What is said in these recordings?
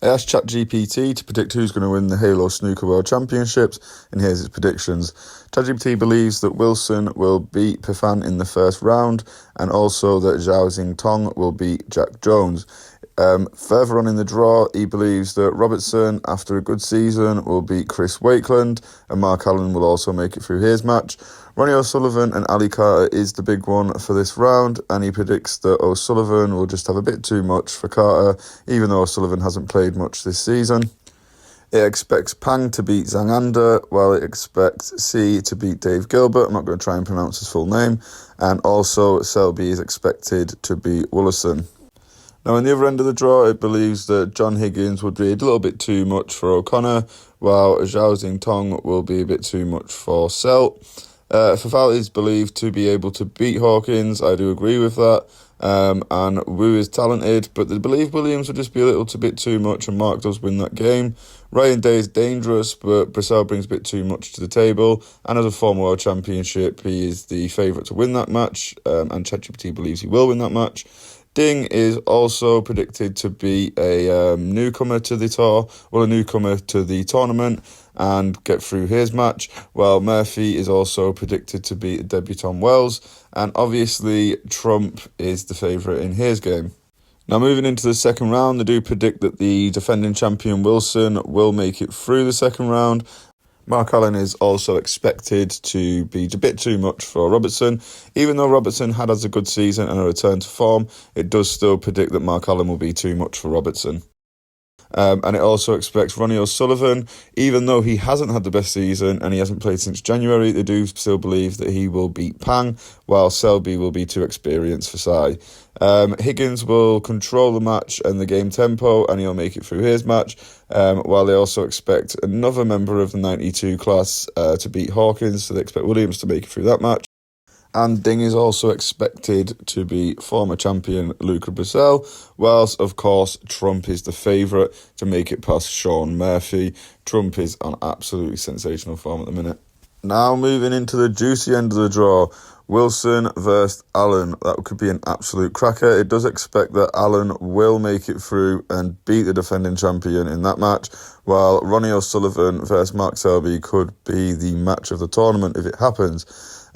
I asked ChatGPT to predict who's going to win the Halo Snooker World Championships, and here's his predictions. ChatGPT believes that Wilson will beat Pifan in the first round, and also that Zhao Tong will beat Jack Jones. Further on in the draw, he believes that Robertson, after a good season, will beat Chris Wakeland, and Mark Allen will also make it through his match. Ronnie O'Sullivan and Ali Carter is the big one for this round, and he predicts that O'Sullivan will just have a bit too much for Carter, even though O'Sullivan hasn't played much this season. It expects Pang to beat Zhang Anda, while it expects C to beat Dave Gilbert. I'm not going to try and pronounce his full name. And also, Selby is expected to beat Woollison. Now, on the other end of the draw, it believes that John Higgins would be a little bit too much for O'Connor, while Zhao Tong will be a bit too much for Selt. Fafal is believed to be able to beat Hawkins. I do agree with that. And Wu is talented, but they believe Williams would just be a little bit too much, and Mark does win that game. Ryan Day is dangerous, but Brissell brings a bit too much to the table, and as a former World Championship, he is the favourite to win that match, and ChatGPT believes he will win that match. Ding is also predicted to be a newcomer to the tournament, and get through his match, while Murphy is also predicted to beat debutant Wells, and obviously Trump is the favourite in his game. Now, moving into the second round, they do predict that the defending champion Wilson will make it through the second round. Mark Allen is also expected to be a bit too much for Robertson. Even though Robertson has a good season and a return to form, it does still predict that Mark Allen will be too much for Robertson. And it also expects Ronnie O'Sullivan, even though he hasn't had the best season and he hasn't played since January, they do still believe that he will beat Pang, while Selby will be too experienced for Sai. Higgins will control the match and the game tempo, and he'll make it through his match, while they also expect another member of the 92 class to beat Hawkins, so they expect Williams to make it through that match. And Ding is also expected to be former champion Luca Brissell, whilst, of course, Trump is the favourite to make it past Sean Murphy. Trump is on absolutely sensational form at the minute. Now moving into the juicy end of the draw, Wilson versus Allen. That could be an absolute cracker. It does expect that Allen will make it through and beat the defending champion in that match, while Ronnie O'Sullivan versus Mark Selby could be the match of the tournament if it happens.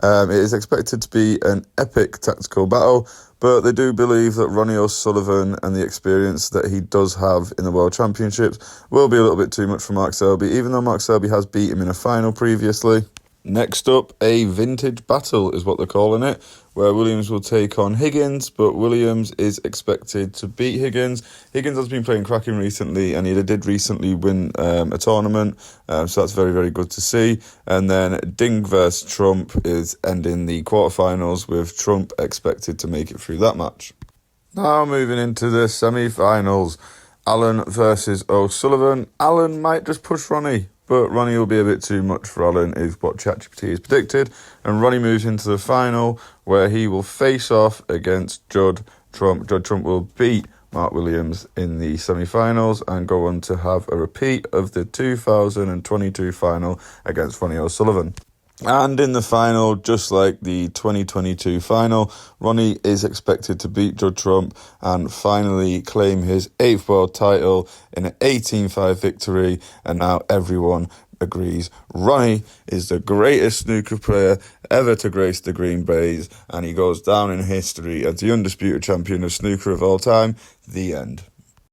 It is expected to be an epic tactical battle, but they do believe that Ronnie O'Sullivan and the experience that he does have in the World Championships will be a little bit too much for Mark Selby, even though Mark Selby has beat him in a final previously. Next up, a vintage battle is what they're calling it, where Williams will take on Higgins, but Williams is expected to beat Higgins. Higgins has been playing cracking recently, and he did recently win a tournament, so that's very, very good to see. And then Ding versus Trump is ending the quarterfinals, with Trump expected to make it through that match. Now moving into the semi-finals, Allen versus O'Sullivan. Allen might just push Ronnie, but Ronnie will be a bit too much for Allen, is what ChatGPT has predicted. And Ronnie moves into the final, where he will face off against Judd Trump. Judd Trump will beat Mark Williams in the semi-finals and go on to have a repeat of the 2022 final against Ronnie O'Sullivan. And in the final, just like the 2022 final, Ronnie is expected to beat Judd Trump and finally claim his 8th world title in an 18-5 victory. And now everyone agrees Ronnie is the greatest snooker player ever to grace the green baize, and he goes down in history as the undisputed champion of snooker of all time. The end.